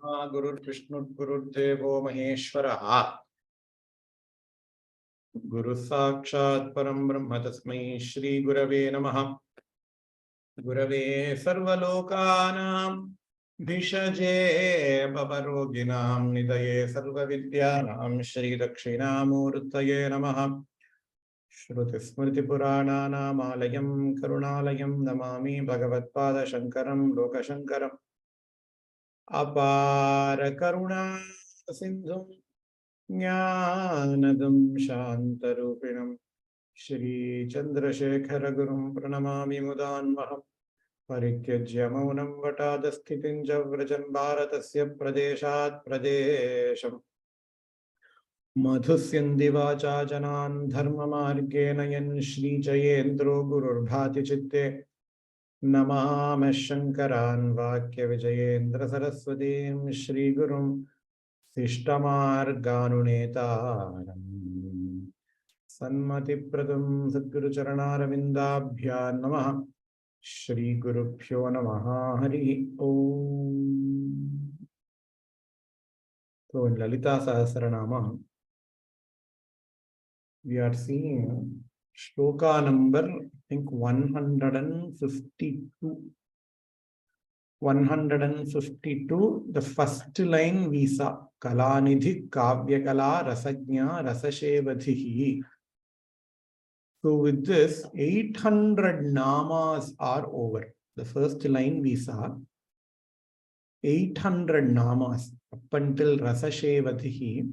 Gurur Vishnu Gurur Devo Maheshwara Guru Sakshat Param Brahma Tasmai Shri Gurave Namaha Gurave Sarvalokanam Vishaje Babaroginam Nidaye Sarva Vidyanam Shri Dakshinamurtaye Namaha Shruti Smriti Purananam Alayam Karunalayam Namami Bhagavatpada Shankaram Lokashankaram Apara Karuna Sindhum Jnanadam Shantarupinam Shri Chandrasekhara Gurum Pranamami Mudanvaham Parityajya Maunam Vatadasthitinja Vrajan Bharatasya Pradeshat Pradesham Madhusyandi Vacha Janan Dharma Margena Yan Shri Jayendro Gurur Bhati Chitte Namama Shankaran Vakya Vijayendra Saraswatim Shri Gurum Sishtamar Ganunetaram Sanmati Pradam Sadguru Charanaravindaabhya Namaha Shri Guru Pyo Namaha Hari Om. So in Lalitha Sahasranamam, we are seeing shloka number, I think 152. 152, the first line we saw, Kalanidhi Kavyakala Rasajna Rasashevadhihi. So with this, 800 namas are over. The first line we saw, 800 namas up until Rasashevadhihi.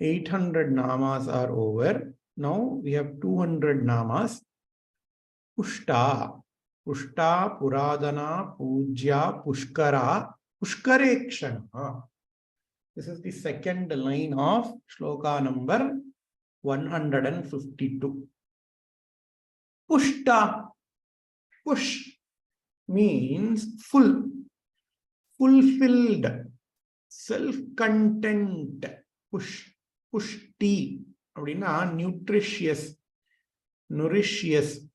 800 namas are over. Now we have 200 namas. Pushta. Pushta, Puradana, Pujya, Pushkara, Pushkarekshana. This is the second line of shloka number 152. Pushta. Push means full, fulfilled, self-content. Push. Pushti. Nutritious, nourishes,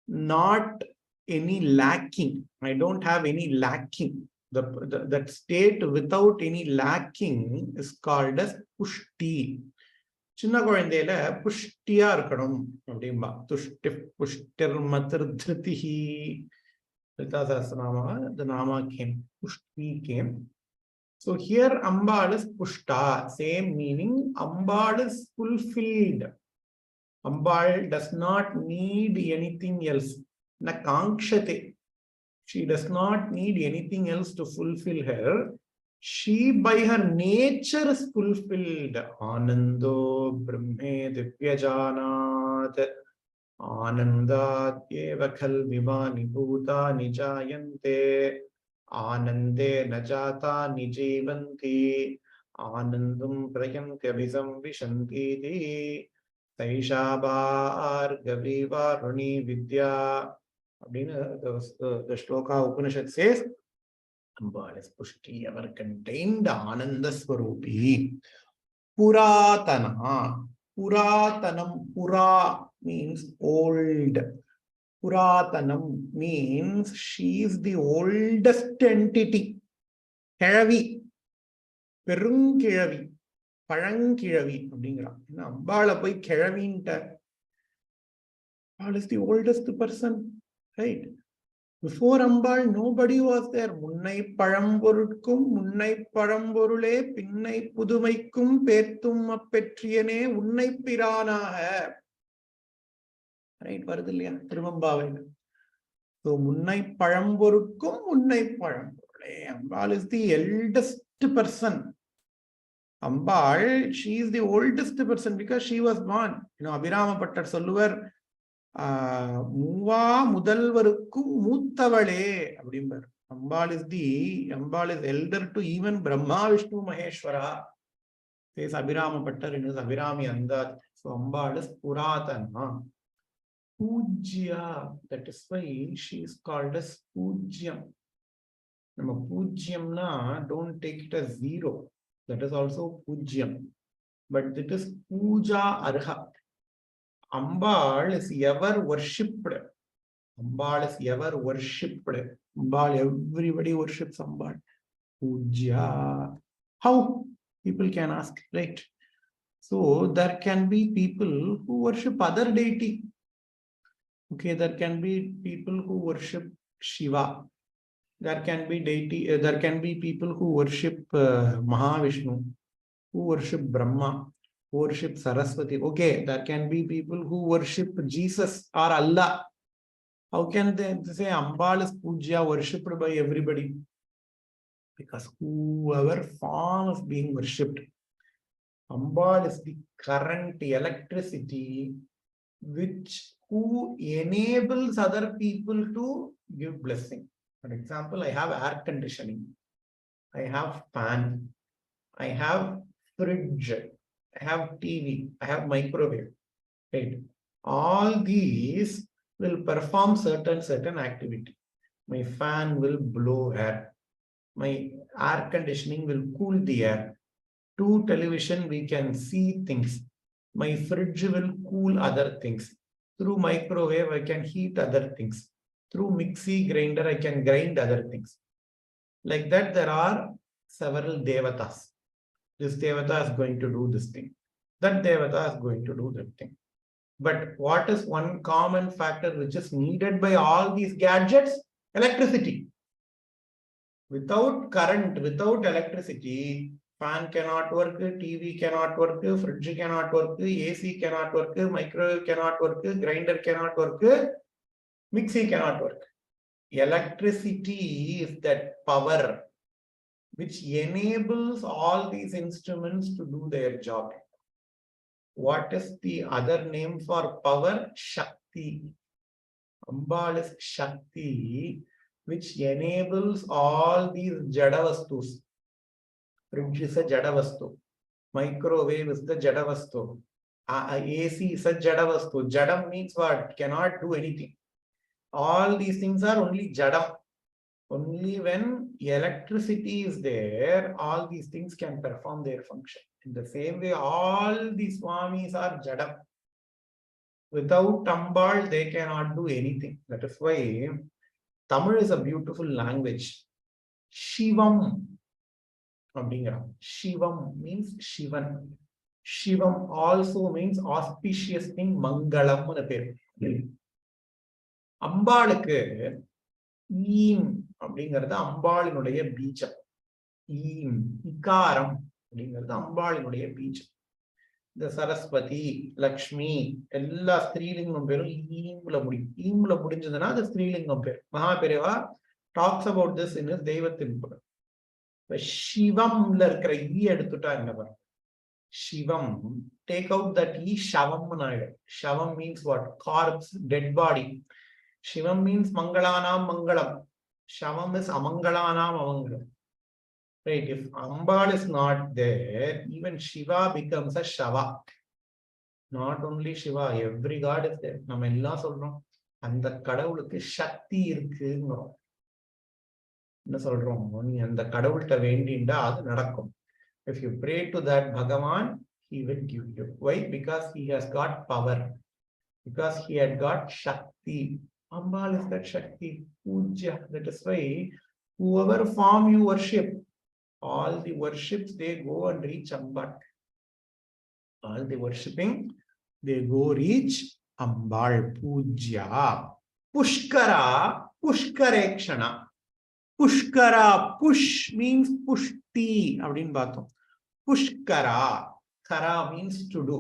not any lacking. I don't have any lacking. That state without any lacking is called as pushti. Chinna koyandela pushtiya irukadum appdimba. Tushti pushtir matrdhritihi. Lalitha Sahasranamam, the nama came. Pushti came. So here Ambal is pushta. Same meaning. Ambal is fulfilled. Ambal does not need anything else. Na kankshate. She does not need anything else to fulfill her. She by her nature is fulfilled. Anando brahme divyajanat. Anandat eva khalvimani bhuta nijayante. Anande najata nijivanti. Anandam prayantya visam vishanti. Saishabhar Gaviva Runi Vidya. The shloka Upanishad says, Ambal is Pushti, ever contained Ananda Swarupi. Puratana. Puratanam. Pura means old. Puratanam means she is the oldest entity. Kelavi. Perunkilavi. Parankilavi. Ambala poi Kelavinta. Ambal is the oldest person. Right? Before Ambal, nobody was there. Munnai Paramborutkum, Munnai Paramborule, Pinnai Pudumaikum, Petum Petriane, Unnai Pirana. Right? Varadilia, Trimambavai. So Munnai Paramborutkum, Munnai Paramborule. Ambal is the eldest person. Ambal, she is the oldest person because she was born. Abhirama Pattar Solluvar. Muva Mudalvarukkum Muttavale. Ambal is elder to even Brahma, Vishnu, Maheshwara. Says Abhirama Pattar in his Abhirami Andat. So Ambal is Puratana. Pujya. That is why she is called as Pujyam. Pujyam na, don't take it as zero. That is also Pujyam. But it is Puja Arha. Ambal is ever worshipped. Ambal is ever worshipped. Ambal, everybody worships Ambal. Pujya. How? People can ask, right? So there can be people who worship other deity. Okay, there can be people who worship Shiva. There can be deity. There can be people who worship Mahavishnu, who worship Brahma, who worship Saraswati. Okay, there can be people who worship Jesus or Allah. How can they say Ambal is Puja worshipped by everybody? Because whoever form is being worshipped, Ambal is the current electricity which who enables other people to give blessing. For example, I have air conditioning, I have fan, I have fridge, I have TV, I have microwave, right? All these will perform certain activity. My fan will blow air. My air conditioning will cool the air. Through television, we can see things. My fridge will cool other things. Through microwave, I can heat other things. Through mixie grinder, I can grind other things. Like that, there are several devatas. This devata is going to do this thing. That devata is going to do that thing. But what is one common factor which is needed by all these gadgets? Electricity. Without current, without electricity, fan cannot work, TV cannot work, fridge cannot work, AC cannot work, microwave cannot work, grinder cannot work, mixie cannot work. Electricity is that power which enables all these instruments to do their job. What is the other name for power? Shakti. Ambal is Shakti, which enables all these Jadavastus. Fridge is a Jadavastu. Microwave is the Jadavastu. AC is a Jadavastu. Jadam means what? Cannot do anything. All these things are only Jadam. Only when electricity is there, all these things can perform their function. In the same way, all these Swamis are Jadam. Without Ambal, they cannot do anything. That is why Tamil is a beautiful language. Shivam. Shivam means Shivan. Shivam also means auspicious thing, Mangalam. Ambalukku Eem அப்படிங்கிறது அம்பாளினுடைய பீஜம். ஈம் இகாரம் அப்படிங்கிறது அம்பாளினுடைய பீஜம். இந்த சரஸ்வதி, லக்ஷ்மி எல்லா ஸ்திரீலிங்கம் பேரும் ஈம்ல முடியும். ஈம்ல முடிஞ்சதுன்னா அது ஸ்திரீலிங்கம் பேர். Mahaperiyava talks about this in தெய்வத்தின் புகழ். சிவம்ல இருக்கிற ஈ எடுத்துட்டா என்ன பண்ணும்? சிவம், டேக் அவுட் தட் ஈ, ஷவம் ஆயிடும். ஷவம் means what? Corpse, dead body. Shivam means Mangalanam Mangalam. Shavam is Amangalanam Amangalam. Right? If Ambal is not there, even Shiva becomes a Shava. Not only Shiva, every god is there. நம்ம எல்லாம் சொல்றோம் அந்த கடவுளுக்கு சக்தி இருக்குங்கிறோம். என்ன சொல்றோம்? நீ அந்த கடவுள்கிட்ட வேண்டிண்டா அது நடக்கும். If you pray to that Bhagavan, he will give you. Why? Because he has got power. Because he had got Shakti. Ambal is that Shakti, Puja. That is why whoever form you worship, all the worships, they go and reach Ambal. All the worshipping, they go reach Ambal, Puja. Pushkara, Pushkarekshana. Pushkara, push means pushti. Avadin baathom. Pushkara, kara means to do.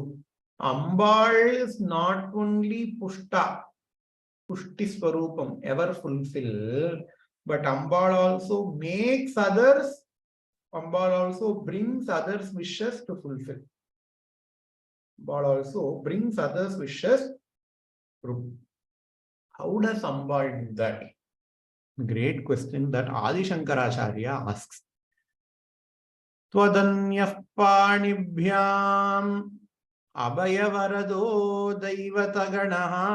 Ambal is not only Pushta, Pushti Swarupam, ever fulfilled, but Ambal also makes others, Ambal also brings others' wishes to fulfill. Ambal also brings others' wishes through. How does Ambal do that? Great question that Adi Shankaracharya asks. Twadanyah panibhyam abhayavarado daivataganaha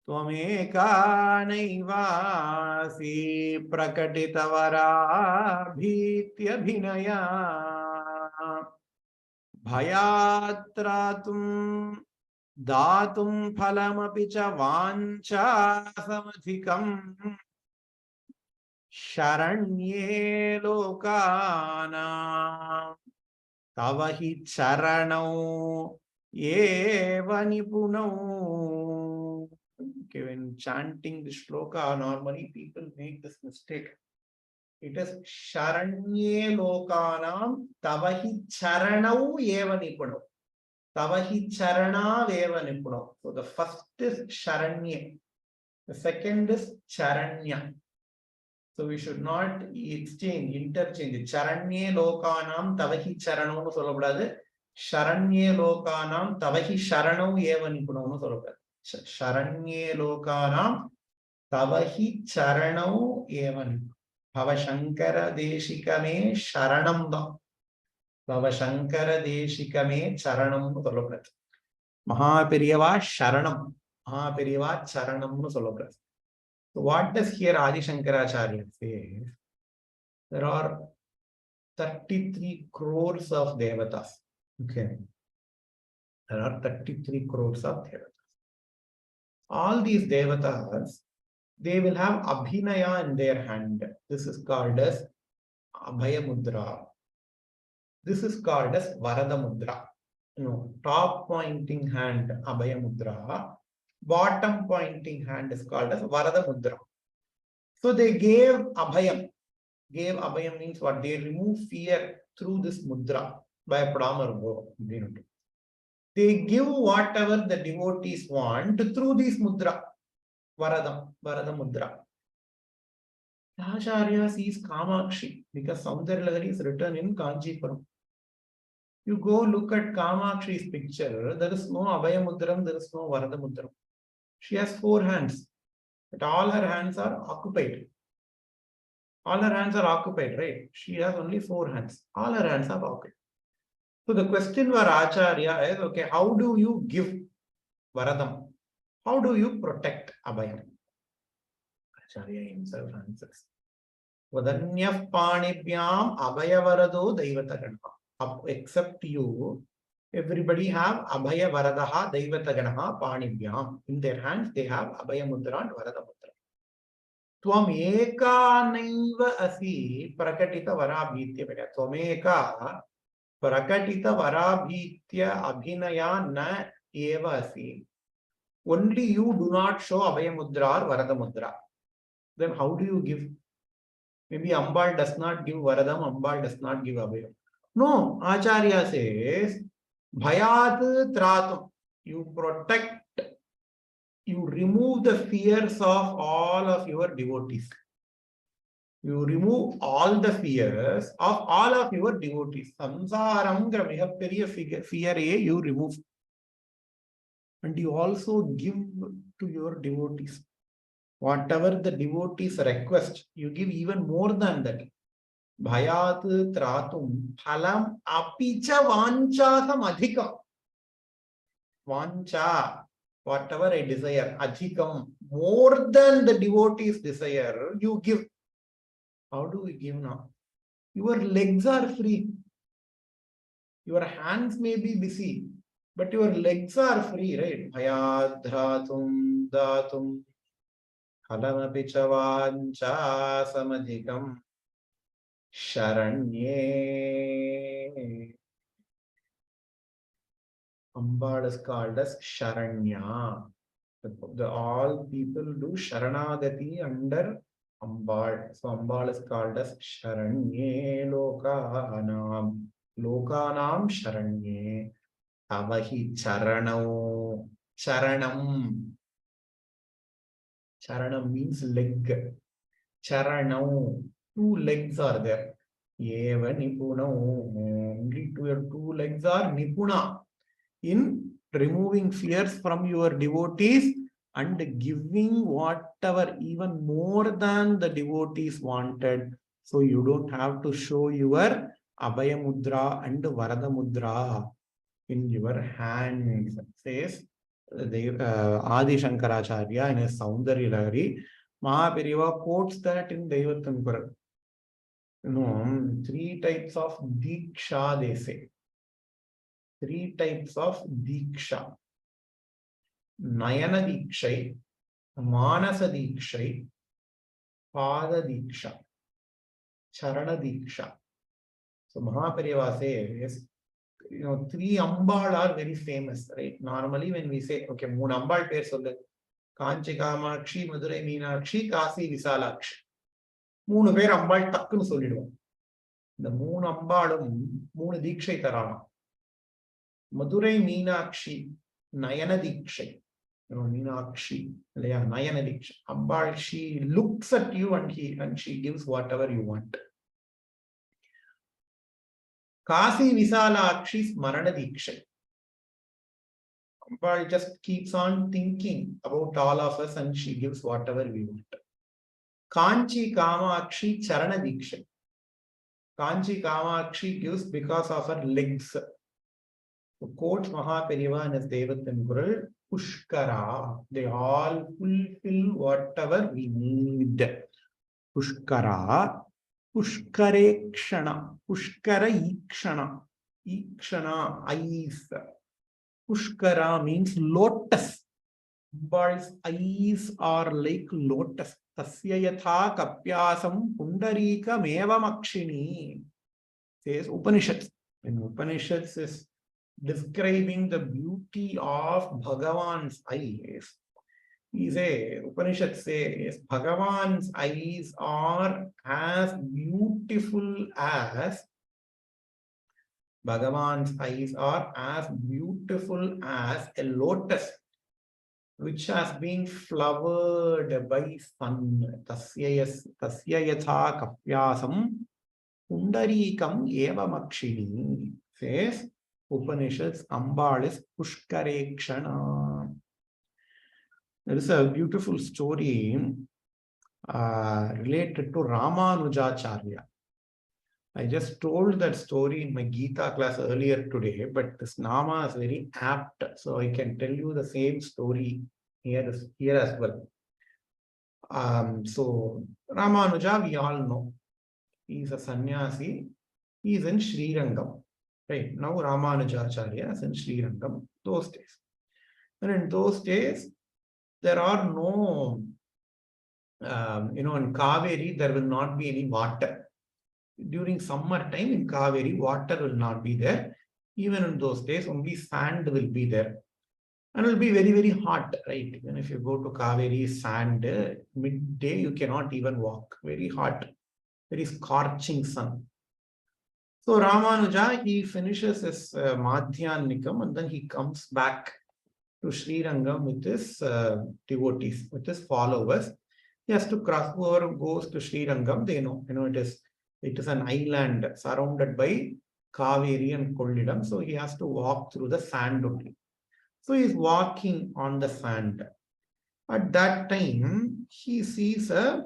Tvameka naivasi prakatitavara bhityabhinaya bhayatratum datum phalamapi cha vancha samadhikam Sharanye Lokana Tavahi Charanau Eva Nipunau. Okay, when chanting the shloka, normally people make this mistake. It is Sharanye Lokanam Tavahi Charanau Eva Nipunau. Tavahi Charana Eva Nipunau. So the first is Sharanye. The second is Charanya. So we should not interchange. Charanye Lokanam Tavahi Charanau Solabradha. Sharanye Lokanam Tavahi Sharanau Eva Nipunau Solabradha. Sharanye Lokanam Tavahi Charanau Eva Nipunau. Bhavashankara Deshikame Sharanam. Bhavashankara Deshikame Charanam Solabradha. Mahaperiyava Sharanam. Mahaperiyava Charanam Solabradha. So what does here Adi Shankaracharya say? There are 33 crores of devatas. Okay. There are 33 crores of devatas. All these devatas, they will have Abhinaya in their hand. This is called as Abhaya Mudra. This is called as Varada Mudra. Top pointing hand Abhaya Mudra. Bottom pointing hand is called as Varada Mudra. So they gave Abhayam. Gave Abhayam means what? They remove fear through this mudra by Pramar. They give whatever the devotees want through this mudra. Varada Mudra. Acharya sees Kamakshi because Saundarya is written in Kanchipuram. You go look at Kamakshi's picture, there is no Abhaya Mudram, there is no Varada Mudram. She has 4 hands, but all her hands are occupied. All her hands are occupied, right? She has only 4 hands. All her hands are occupied. So the question for Acharya is, okay, how do you give Varadam? How do you protect Abhayam? Acharya himself answers. Vadanyaf panibhyam Abhaya Varado Daivataganaha. Except you, everybody have Abhaya Varadaha Daivataganaha panibhyam. In their hands, they have Abhaya Mudra and Varada Mudra. Tvam eka naiva asi prakatita varabhitya. Tvam eka prakatita varabhitya abhinaya na eva asi. Only you do not show Abhaya Mudra or Varada Mudra. Then how do you give? Maybe Ambal does not give Varadam, Ambal does not give Abhayam. No, Acharya says, Bhayat Tratum. You protect, you remove the fears of all of your devotees. You remove all the fears of all of your devotees. Samsaram fear you remove. And you also give to your devotees. Whatever the devotees request, you give even more than that. Bhayat tratum phalam apicha vanchasam adhikam. Vancha, whatever I desire, adhikam, more than the devotees desire, you give. How do we give now? Your legs are free. Your hands may be busy, but your legs are free, right? Bhayat dhratum datum phalam apicha vanchasam adhikam. Sharanye. Ambal is called as Sharanya. All people do Sharanagati under Ambal. So Ambal is called as Sharanye Lokanam. Lokanam Sharanye. Tavahi Charanam. Charanam. Charanam means leg. Charanam. 2 legs are there. Eva Nipuna. Only your 2 legs are Nipuna in removing fears from your devotees and giving whatever even more than the devotees wanted. So you don't have to show your Abhaya Mudra and Varada Mudra in your hands. Says Adi Shankaracharya in his Saundarya Lahari. Mahaperiva quotes that in Devatanpura. 3 types of Diksha they say. 3 types of Diksha. Nayana Dikshai, Manasa Dikshai, Pada Diksha, Charana Diksha. So Mahaperiyava says, three Ambal are very famous, right? Normally when we say, okay, moon Ambal pair sollu, Kanchi Kamakshi, Madurai Meenakshi, Kasi Visalakshi. Moon pair Ambal takkunu solliduvom. The moon Ambalum, moon Diksha Tarana. Madurai Meenakshi, Nayana Diksha. Meenakshi, Nayana Diksha. Ambal, she looks at you and she gives whatever you want. Kasi Visalakshi Smarana Diksha. Ambal just keeps on thinking about all of us and she gives whatever we want. Kanchi Kamakshi Charana Diksha. Kanchi Kamakshi gives because of her legs. So quotes Mahaperiyava and his Devathan Guru, Pushkara. They all fulfill whatever we need. Pushkara. Pushkarekshana. Pushkara Ikshana. Ikshana, eyes. Pushkara means lotus. Ambal's eyes are like lotus. Tasya yatha kapyasam pundarika mevamakshini. Says Upanishads. In Upanishads is describing the beauty of Bhagavan's eyes. He says, Upanishad says, Bhagavan's eyes are as beautiful as a lotus which has been flowered by sun. Tasya yatha kapyasam pundarikam eva makshini. Says Upanishads, Ambal is Pushkarekshana. There is a beautiful story related to Ramanujacharya. I just told that story in my Gita class earlier today, but this Nama is very apt, so I can tell you the same story here as well. So Ramanuja, we all know, he is a sannyasi. He is in Sri Rangam. Right now, Ramanujacharya is in Sri Rangam. Those days, and in those days, there are no, in Kaveri, there will not be any water. During summer time in Kaveri, water will not be there. Even in those days, only sand will be there. And it will be very, very hot, right? Even if you go to Kaveri, sand, midday, you cannot even walk. Very hot, very scorching sun. So Ramanuja, he finishes his Madhyanikam and then he comes back to Sri Rangam with his devotees, with his followers. He has to cross. Whoever goes to Sri Rangam, they know, it is an island surrounded by Kaveri and Kollidam. So he has to walk through the sand only. So he is walking on the sand. At that time, he sees a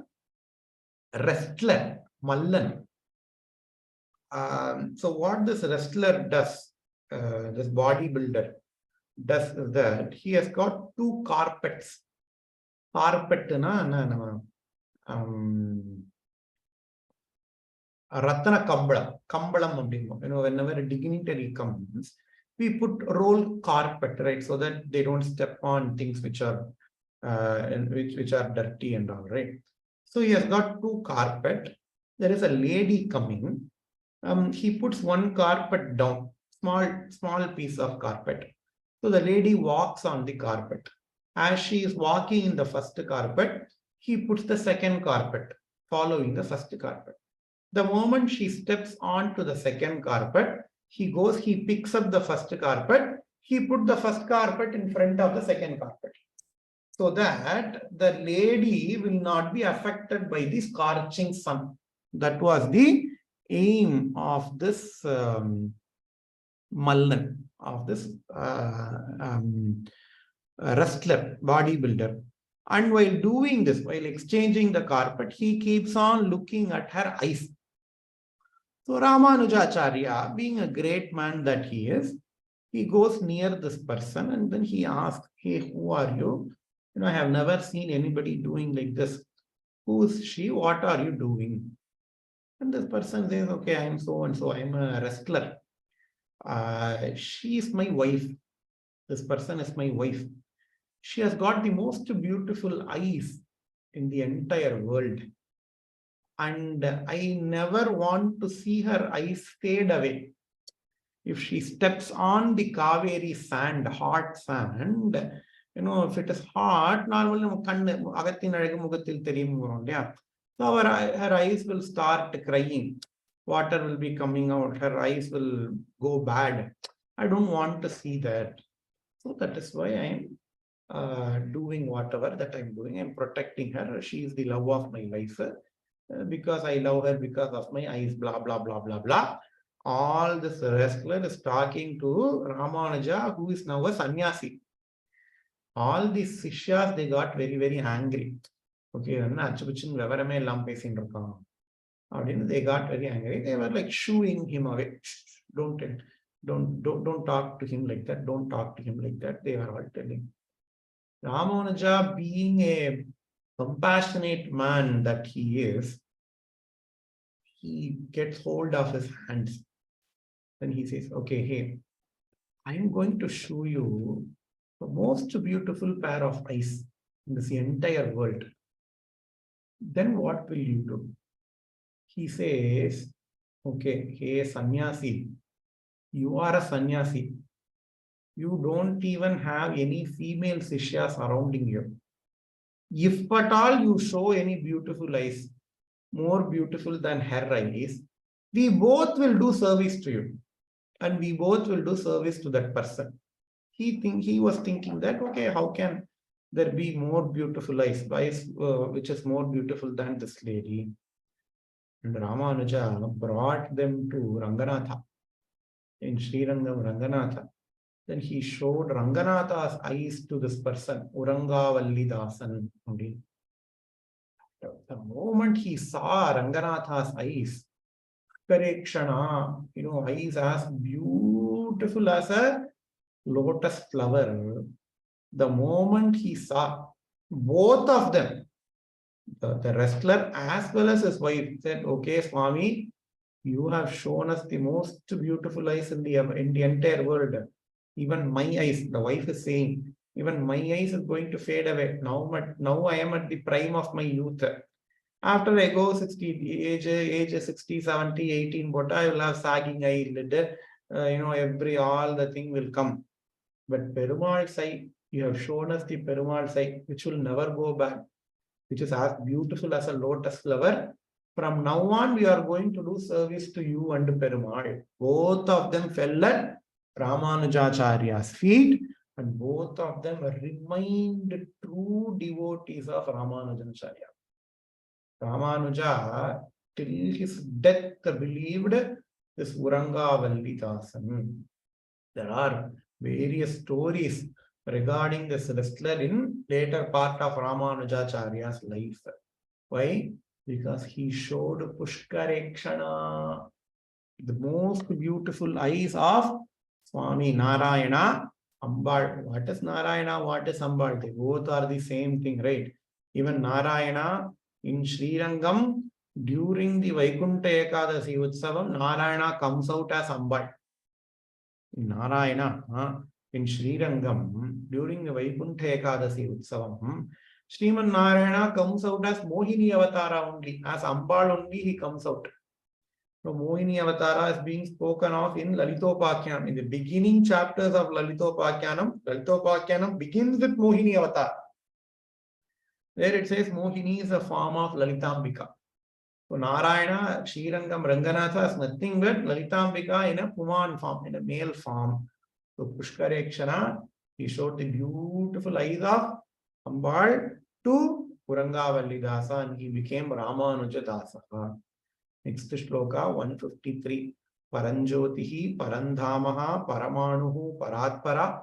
wrestler, Mallan. So what this wrestler does, this bodybuilder does is that he has got two carpets. Carpet na Ratana Kambalam, whenever a dignitary comes, we put roll carpet, right, so that they don't step on things which are which are dirty and all, right. So he has got two carpet. There is a lady coming. He puts one carpet down, small piece of carpet. So the lady walks on the carpet. As she is walking in the first carpet, he puts the second carpet, following the first carpet. The moment she steps onto the second carpet, he picks up the first carpet, he put the first carpet in front of the second carpet, so that the lady will not be affected by the scorching sun. That was the aim of this Mallan, of this wrestler, bodybuilder. And while doing this, while exchanging the carpet, he keeps on looking at her eyes. So Ramanujacharya, being a great man that he is, he goes near this person and then he asks, hey, who are you? I have never seen anybody doing like this. Who is she? What are you doing? And this person says, okay, I am so and so, I am a wrestler. She is my wife. This person is my wife. She has got the most beautiful eyes in the entire world. and I never want to see her eyes fade away. If she steps on the Kaveri sand, hot sand, if it is hot, normally so her eyes will start crying. Water will be coming out. Her eyes will go bad. I don't want to see that. So that is why I am doing whatever that I'm doing. I'm protecting her. She is the love of my life. Because I love her because of my eyes, blah, blah, blah, blah, blah. All this wrestler is talking to Ramanuja, who is now a sannyasi. All these sishyas, they got very, very angry. Okay, they got very angry. They were like shooing him away. Don't talk to him like that. Don't talk to him like that. They were all telling. Ramanuja, being a compassionate man that he is, he gets hold of his hands. Then he says, okay, hey, I'm going to show you the most beautiful pair of eyes in this entire world. Then what will you do? He says, okay, hey, sannyasi, you are a sannyasi. You don't even have any female sishyas surrounding you. If at all you show any beautiful eyes, more beautiful than her eyes, we both will do service to you. And we both will do service to that person. He was thinking that, okay, how can there be more beautiful eyes, which is more beautiful than this lady? And Ramanuja brought them to Ranganatha in Srirangam Ranganatha. Then he showed Ranganatha's eyes to this person, Urangavalli Dasan. The moment he saw Ranganatha's eyes, Karekshana, eyes as beautiful as a lotus flower. The moment he saw both of them, the wrestler as well as his wife said, okay, Swami, you have shown us the most beautiful eyes in the entire world. Even my eyes, the wife is saying, even my eyes is going to fade away. Now I am at the prime of my youth. After I go 60, age 60, 70, 18, but I will have sagging eyelid, all the thing will come. But Perumal's sight, you have shown us the Perumal's sight, which will never go back, which is as beautiful as a lotus flower. From now on, we are going to do service to you and Perumal. Both of them fell at Ramanujacharya's feet, and both of them remained true devotees of Ramanujacharya. Ramanuja, till his death, believed this Urangavalli Dasan. There are various stories regarding this wrestler in later part of Ramanujacharya's life. Why? Because he showed Pushkarekshana, the most beautiful eyes of Swami Narayana, Ambal. What is Narayana? What is Ambal? They both are the same thing, right? Even Narayana in Srirangam, during the Vaikuntha Ekadasi Utsavam, Narayana comes out as Ambal. Narayana in Srirangam, during the Vaikuntha Ekadasi Utsavam, Sriman Narayana comes out as Mohini Avatara only, as Ambal only he comes out. So Mohini Avatara is being spoken of in Lalitopakyanam. In the beginning chapters of Lalitopakyanam begins with Mohini Avatar. There it says Mohini is a form of Lalitambika. So Narayana, Srirangam, Ranganatha is nothing but Lalitambika in a Puman form, in a male form. So Pushkarekshana, he showed the beautiful eyes of Ambal to Urangavalli Dasa, and he became Ramanuja Dasa. Next shloka 153. Paranjyotihi, Parandhamaha, Paramanuhu, Paratpara,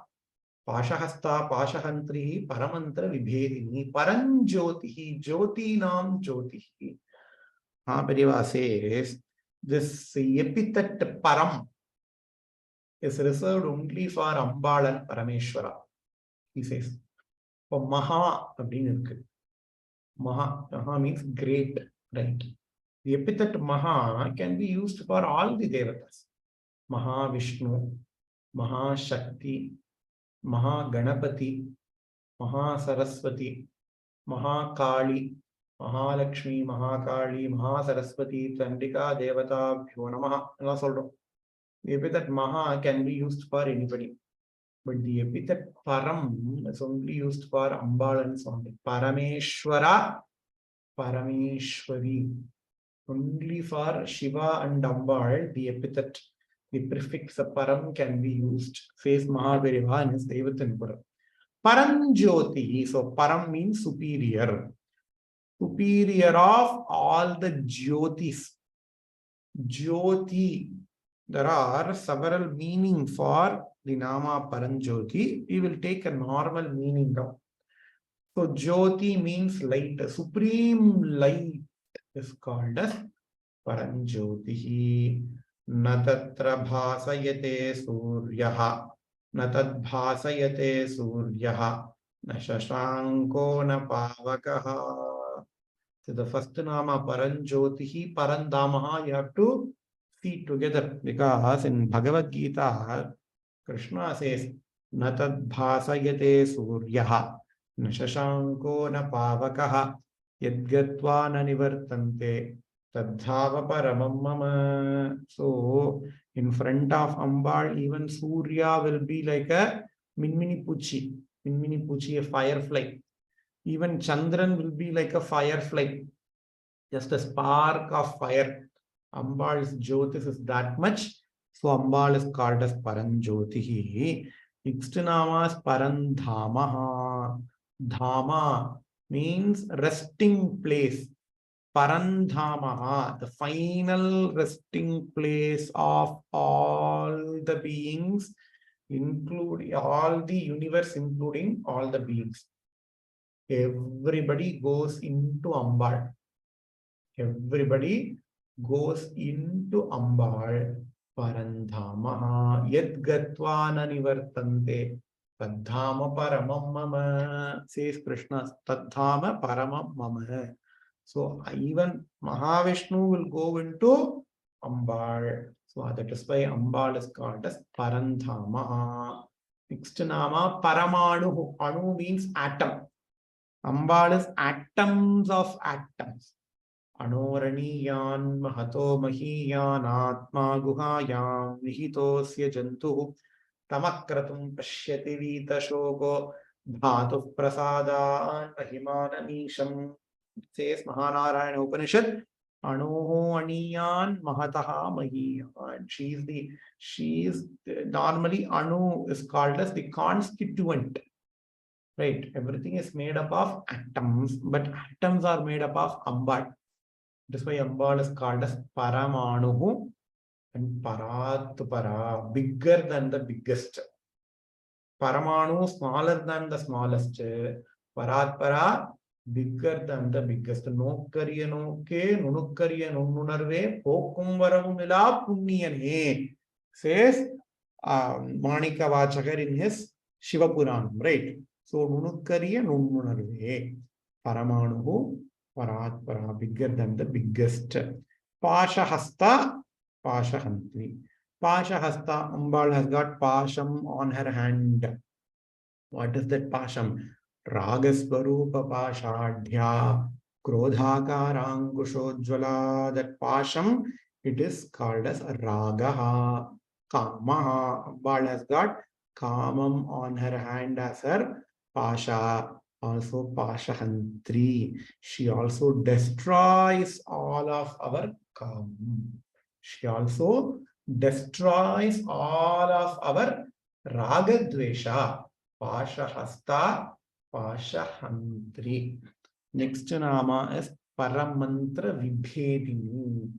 Pashahasta, Pashahantrihi, Paramantra Vibhedini, Paranjyotihi, Jyoti Nam Jyotihi. Mahapariva says this epithet Param is reserved only for Ambal and Parameshwara. He says, for Maha, Maha means great, right? The epithet Maha can be used for all the Devatas. Maha Vishnu, Maha Shakti, Maha Ganapati, Maha Saraswati, Maha Kali, Mahalakshmi, Mahakali, Mahasaraswati, Chandika, Devata, Bhyo Namaha. The epithet Maha can be used for anybody. But the epithet Param is only used for Ambal and Swami. Parameshwara, Parameshwari. Only for Shiva and Ambal, the epithet, the prefix Param can be used. Says Mahaviriva in his Devatanpura. Paranjyoti. So Param means superior. Superior of all the Jyotis. Jyoti. There are several meanings for the Nama Paranjyoti. We will take a normal meaning now. So Jyoti means light. Supreme light is called as Paranjyoti. Natatra bhasayate suryaha. Natad bhasayate suryaha. Na shashanko na pavakaha. So the first Nama Paranjyotihi, Parandamaha, you have to see together, because in Bhagavad Gita, Krishna says, Natad bhasayate suryaha, na shashanko na pavakaha, yadgatva na nivartante, tadhava paramam mama. So, in front of Ambal, even Surya will be like a minmini puchi, a firefly. Even Chandran will be like a firefly, just a spark of fire. Ambal's Jyotis is that much. So Ambal is called as Paranjyotihi. Next nama is Parandhamaha. Dhama means resting place. Parandhamaha, the final resting place of all the beings, including all the universe, including all the beings. Everybody goes into Ambal. Everybody goes into Ambal. Parandhamaha yadgatvana nivartante tadhama paramam mama, says Krishna. Tadhama paramam mama. So even Mahavishnu will go into Ambal. So that is why Ambal is called as Parandhamaha. Next nama Paramanu. Anu means atom. Ambal is atoms of atoms. Anoraniyan mahato mahiyan atma guhayam nihitosya jantuh tamakratum pashyati vita shoko dhatu prasadan mahimananisham, says Mahanarayana Upanishad. Anoho aniyan mahataha mahiyan. She is normally Anu is called as the constituent. Right, everything is made up of atoms, but atoms are made up of Ambal. That's why Ambal is called as Paramanuhu and Paratpara, bigger than the biggest. Paramanu, smaller than the smallest. Paratpara, bigger than the biggest. Nokkariya nokke, nunukkariya nunnunarve, pokkumvaravumila punniyane, says Manika Vachakar in his Shiva Puranam, right? So, Nunukkariya Nunnunarve, Paramanuhu, Paratpara, bigger than the biggest. Pashahasta, Pashahantri. Pashahasta, Ambal has got Pasham on her hand. What is that Pasham? Ragasvarupa Pashadhya, Krodhakarangushodjvala. That Pasham, it is called as Ragaha. Kamaha. Ambal has got Kamam on her hand as her Pasha, also Pashahantri. She also destroys all of our Kam. She also destroys all of our Ragadvesha. Pashahasta, Pashahantri. Next nama is Paramantra Vibhedini.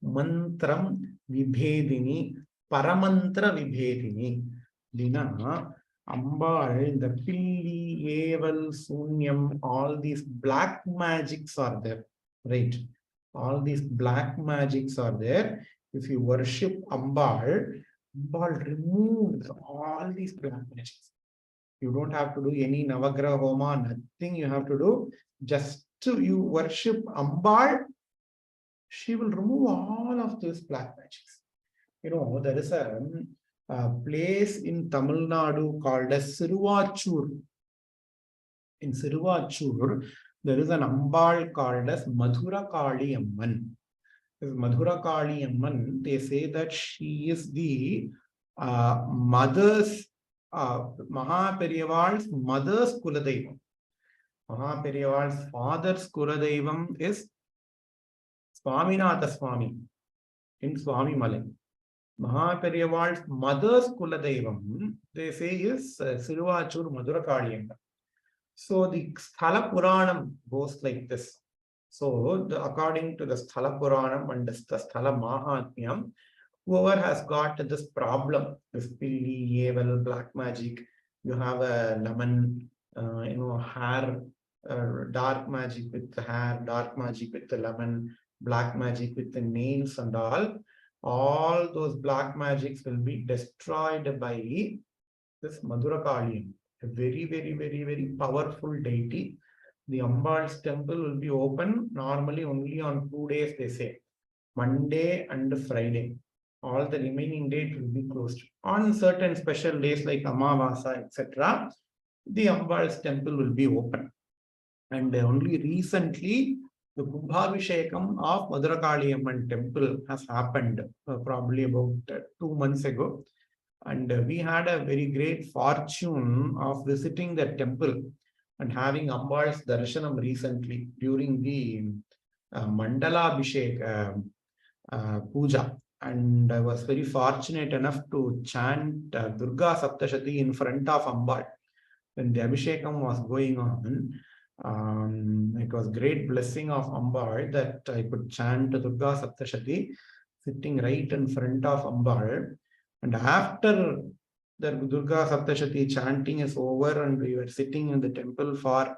Mantram Vibhedini. Paramantra Vibhedini. Dina, Ambal, the Pilli, Eval, Sunyam, all these black magics are there. Right? All these black magics are there. If you worship Ambal, Ambal removes all these black magics. You don't have to do any Navagraha Homa, nothing you have to do. Just you worship Ambal, she will remove all of these black magics. You know, there is a place in Tamil Nadu called as Siruvachur. In Siruvachur, There is an Ambal called as Madhura Kali Amman. This Madhura Kali Amman, they say that she is the mother's, Mahaperiyaval's mother's Kuladaivam. Mahaperiyaval's father's Kuladaivam is Swaminatha Swami in Swami Malai. Mahaperiyaval's mother's Kuladaivam, they say, is Siruvachur Madhura Kali Amman. So the Sthala Puranam goes like this. So according to the Sthala Puranam and the Sthala Mahatmyam, whoever has got this problem, this pilli, evil, black magic, you have a lemon, hair, dark magic with the hair, dark magic with the lemon, black magic with the nails and all those black magics will be destroyed by this Madhura Kali, a very, very, very, very powerful deity. The Ambal's temple will be open normally only on 2 days, they say, Monday and Friday. All the remaining days will be closed. On certain special days like Amavasa, etc., the Ambal's temple will be open. And only recently, the Kumbhabhishekam of Madhura Kali Amman temple has happened, probably about 2 months ago. And we had a very great fortune of visiting that temple and having Ambal's darshanam recently during the Mandala Abhishek puja. And I was very fortunate enough to chant Durga Saptashati in front of Ambal when the Abhishekam was going on. It was great blessing of Ambal that I could chant Durga Saptashati sitting right in front of Ambal. And after the Durga Saptashati chanting is over and we were sitting in the temple for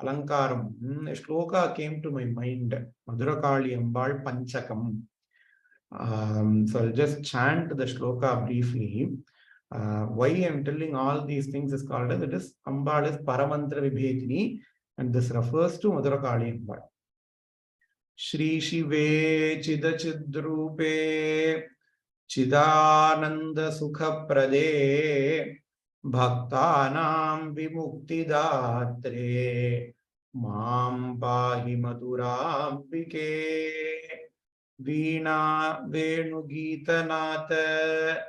Alankaram, a shloka came to my mind, Madhura Kali Ambal Panchakam. So I'll just chant the shloka briefly. Why I'm telling all these things is called as it is Ambal is Paramantra Vibhetini, and this refers to Madhura Kali Ambal. Shri Shive Chidachidrupe Chidananda Sukha Prade Bhaktanam Vimuktidatre Mam Pahi Madhurambike Veena Venugeetanatha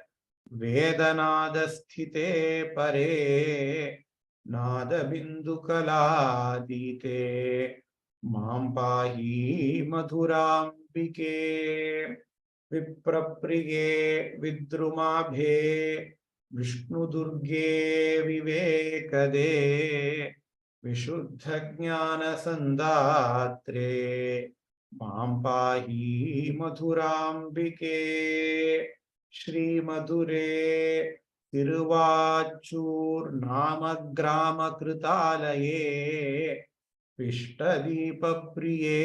Vedanadasthite Pare Nada Bindukaladite Mam Pahi Madhurambike Vipraprige Vidrumabhe Vishnu Durge Vivekade Vishuddha Jnana Sandatre Mam Pahi Madhurambike Shri Madhure Tiruvachur Namagrama Kritalaye Vishtadipa Priye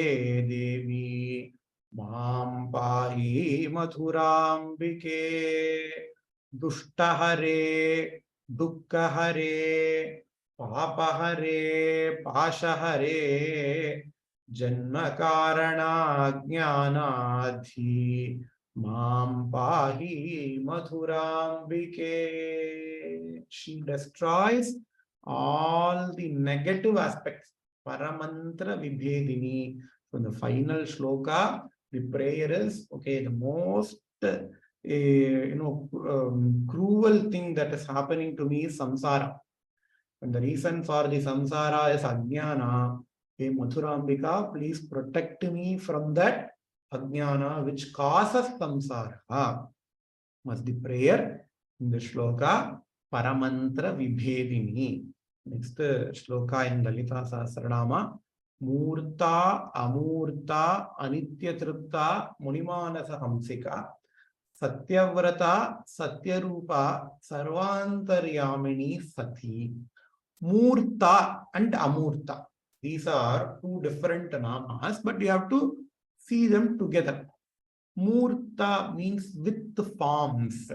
Devi Mam Pahi Madhurambike Dushtahare Dukkahare Papahare Pashahare Janmakarana Jnanadhi Mam Pahi Madhurambike. She destroys all the negative aspects. Paramantra Vibhedini. So the final shloka, the prayer is, okay, the most cruel thing that is happening to me is samsara. And the reason for the samsara is ajnana. Hey Madhurambika, please protect me from that ajnana which causes samsara. Was the prayer in the shloka Paramantra Vibhedini. Next shloka in Lalitha Sahasranamam. Murta, Amurta, Anitya Tripta, Munimanasa Hamsika, Satyavrata, Satyarupa, Sarvantaryamini Sati. Murta and Amurta. These are two different namas, but you have to see them together. Murta means with forms.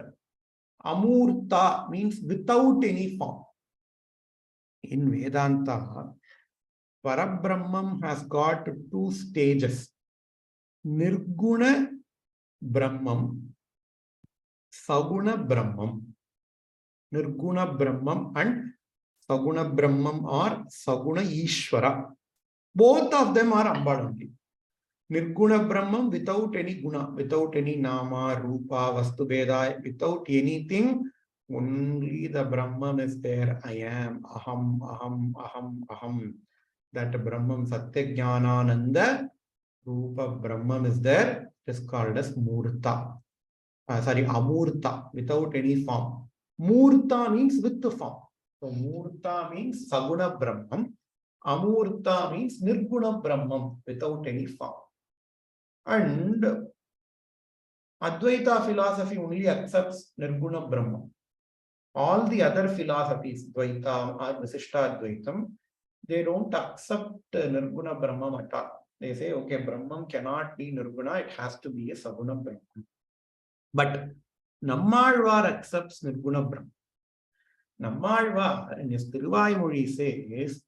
Amurta means without any form. In Vedanta, Parabrahman has got two stages. Nirguna Brahman, Saguna Brahman. Nirguna Brahman and Saguna Brahman or Saguna Ishvara. Both of them are Ambal only. Nirguna Brahman without any guna, without any nama, rupa, vastu veda, without anything, only the Brahman is there. I am, aham, aham, aham, aham. That Brahman Satyajnananda, Rupa Brahman is there. It is called as Murta. Amurta, without any form. Murta means with the form. So Murta means Saguna Brahman. Amurta means Nirguna Brahman, without any form. And Advaita philosophy only accepts Nirguna Brahman. All the other philosophies, Dvaita or Visishta Advaitam, they don't accept Nirguna Brahman at all. They say, okay, Brahman cannot be Nirguna, it has to be a Saguna Brahman. But Nammalvar accepts Nirguna Brahman. Nammalvar in his Thiruvaimozhi says,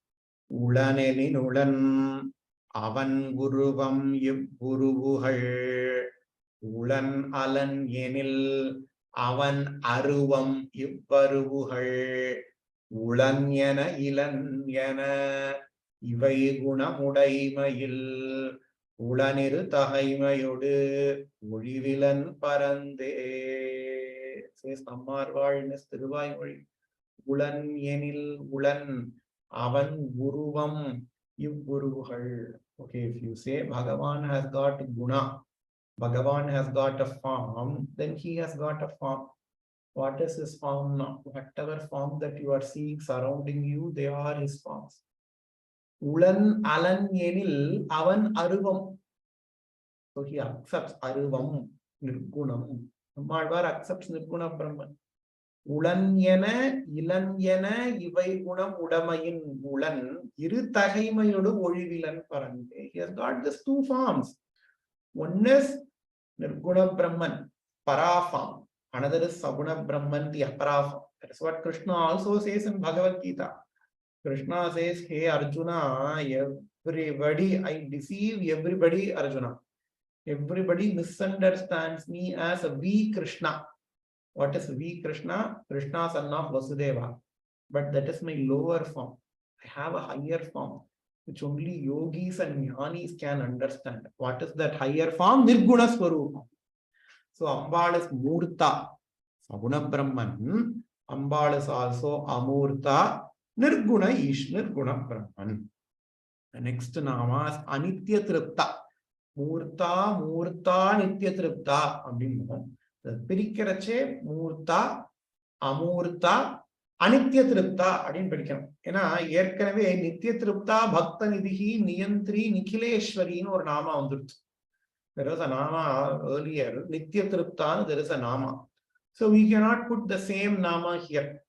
Ulaneni Nulan Avan Guruvam Yibburuvuhal Ulan Alan Yenil Avan Aruvam Yibbaruvuhal Ulan Yena Ilan Yena Ivai Gunamudaimayil Ulaniru Tahaimayodu Mudivilan Parande. Says Nammalvar in his Thiruvaimozhi. Ulan Yenil Ulan Avan Guruvam Yibburuvuhal. Okay, if you say Bhagavan has got guna, Bhagavan has got a form, then he has got a form. What is his form now? Whatever form that you are seeing surrounding you, they are his forms. Ulan Alan Yenil Avan Aruvam. So he accepts Aruvam, Nirgunam. Nammalvar accepts Nirguna Brahman. Ulanyana, Ilanyana, Ivai Gunam Udamayin Ulan, Iru Tahaimayodu Odivilan Parante. He has got these two forms. One is Nirguna Brahman, Para form. Another is Saguna Brahman, the Apara form. That is what Krishna also says in Bhagavad Gita. Krishna says, hey Arjuna, everybody, I deceive everybody, Arjuna. Everybody misunderstands me as a V Krishna. What is V Krishna? Krishna son of Vasudeva. But that is my lower form. I have a higher form, which only yogis and jnanis can understand. What is that higher form? Nirguna Swarupa. So Ambal is Murta, Saguna Brahman. Ambal is also Amurta, Nirguna Ish, Nirguna Brahman. The next nama is Anitya Tripta. Murta, Murta, Nitya Tripta. Pirikarache, Murta, Amurta, Anitya Tripta. Adin Pedikan. Ena, Yerkanave, Nitya Tripta, Bhakta Nidhi, Niyantri, Nikhileshwari, or Nama Andrut. There was a Nama earlier, Nitya Tripta, there is a Nama. So we cannot put the same Nama here.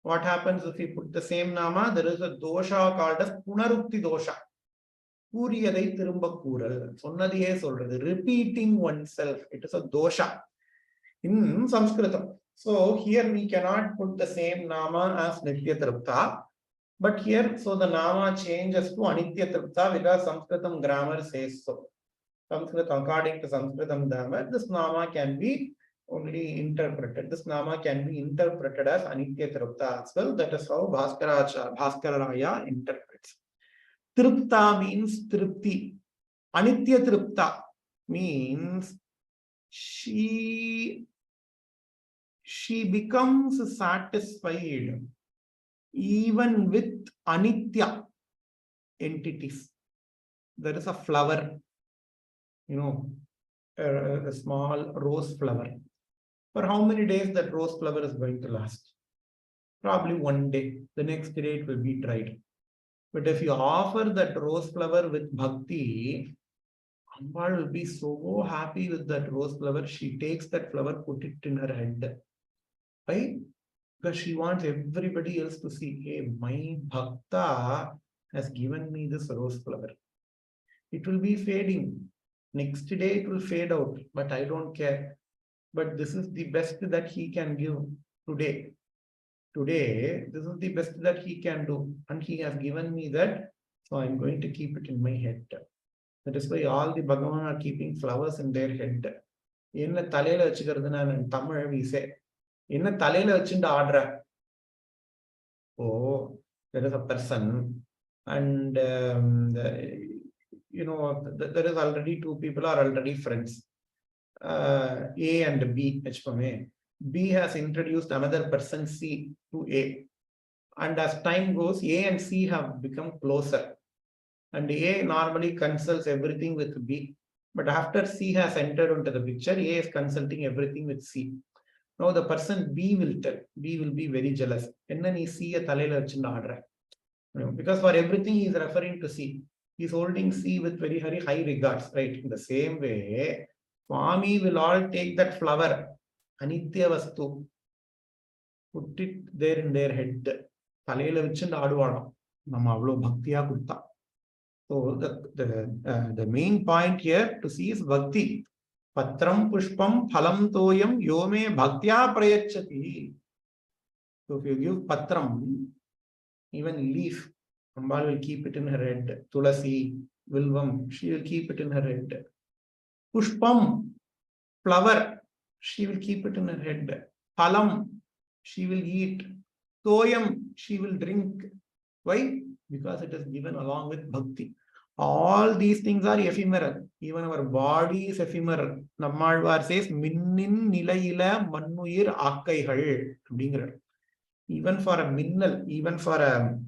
What happens if we put the same Nama? There is a dosha called as Punarukti dosha. Puriyadai Tirumba Kural. Sonnadiye solradhu. Repeating oneself. It is a dosha in Sanskritam. So here we cannot put the same Nama as Nitya Tripta. But here, so the Nama changes to Anitya Tripta because Sanskritam grammar says so. According to Sanskritam grammar, this Nama can be only interpreted. This Nama can be interpreted as Anitya Tripta as well. That is how Bhaskararaya interprets. Tripta means Tripti. Anitya Tripta means she becomes satisfied even with Anitya entities. There is a flower, a small rose flower. For how many days that rose flower is going to last? Probably one day. The next day it will be dried. But if you offer that rose flower with bhakti, Ambal will be so happy with that rose flower. She takes that flower, put it in her head. Why? Because she wants everybody else to see, hey, my bhakta has given me this rose flower. It will be fading. Next day it will fade out, but I don't care. But this is the best that he can give today. Today, this is the best that he can do. And he has given me that, so I'm going to keep it in my head. That is why all the Bhagavan are keeping flowers in their head. Enna thalayila vechikradhuna in Tamil we say, Enna thalayila vechindu aadra. Oh, there is a person, And there is already two people are already friends, A and B. B has introduced another person C to A, and as time goes, A and C have become closer, and A normally consults everything with B, but after C has entered into the picture, A is consulting everything with C. Now the person B will tell, B will be very jealous. And then he see a talayla vachunda aadra. Because for everything he is referring to C. He is holding C with very, very high regards, right? In the same way, Swami will all take that flower, Anitya Vastu, put it there in their head. Talayla vachunda aaduvadam. Namma avlo bhaktiya kutta. So the main point here to see is bhakti. Patram pushpam phalam toyam yome bhaktya prayachati. So if you give patram, even leaf, Ambal will keep it in her head. Tulasi, Vilvam, she will keep it in her head. Pushpam, flower, she will keep it in her head. Phalam, she will eat. Toyam, she will drink. Why? Because it is given along with bhakti. All these things are ephemeral. Even our body is ephemeral. Nammalvar says, Minnin nilayila mannuir akkaigal. Even for a minnal, even for a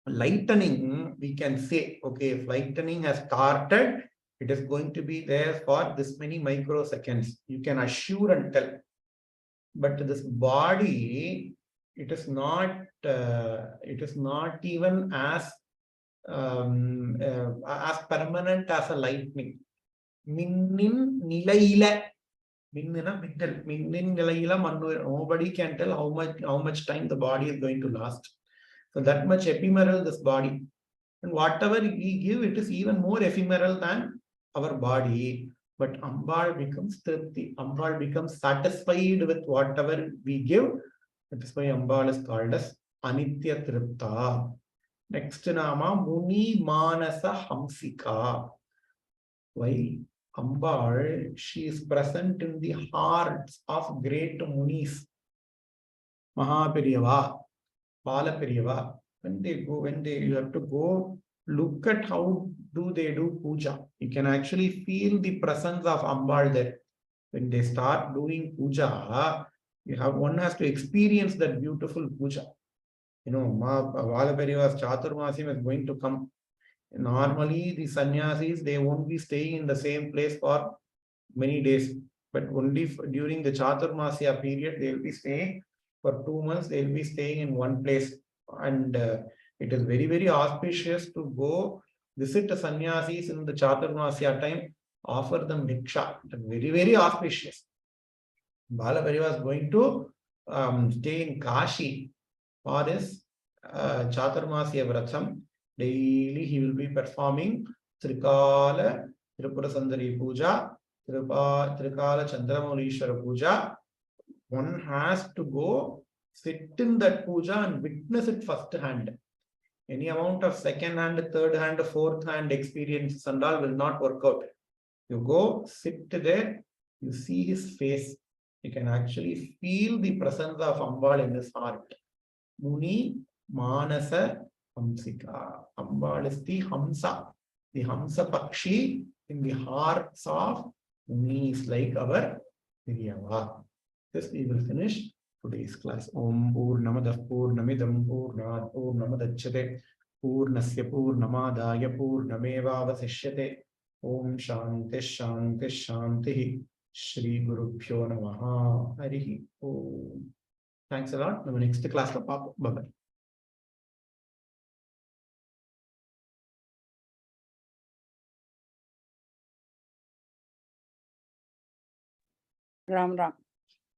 lightening, we can say, okay, if lightening has started, it is going to be there for this many microseconds. You can assure and tell. But this body, it is not even as permanent as a lightning. Minnin nilayila. Nobody can tell how much time the body is going to last. So that much ephemeral this body. And whatever we give, it is even more ephemeral than our body. But Ambal becomes tripti. Ambal becomes satisfied with whatever we give. That is why Ambal is called as Anitya Tripta. Next nama, Muni Manasa Hamsika. Why? Ambal, she is present in the hearts of great Munis. Mahaperiyava, Balaperiyava. When you have to go, look at how do they do puja. You can actually feel the presence of Ambal there. When they start doing puja, one has to experience that beautiful puja. Balaperiyava's Chaturmasim is going to come. Normally, the sannyasis, they won't be staying in the same place for many days, but only during the Chaturmasya period, they will be staying for 2 months. They will be staying in one place, and it is very, very auspicious to go visit the sannyasis in the Chaturmasya time, offer them diksha. It is very, very auspicious. Balaperiyava was going to stay in Kashi for his Chaturmasya Vratam. Daily he will be performing Trikala Tripura Sundari Puja, Trikala Chandramaulishwara Puja. One has to go sit in that puja and witness it first hand. Any amount of second hand, third hand, fourth hand experience and all will not work out. You go sit there, you see his face. You can actually feel the presence of Ambal in his heart. Muni Manasa Hamsika. Ambal is the Hamsa Pakshi in the hearts of Munis like our Piriyava. This we will finish today's class. Om Purnamadah Purnamidam Purnat Purnamadachyate Purnasya Purnamadaya Purnamevavasishyate. Om Shanti Shanti Shanti. Shri Guru Pyo Namaha. Harihi Om. Thanks a lot. Next class. Bye-bye. Ram Ram.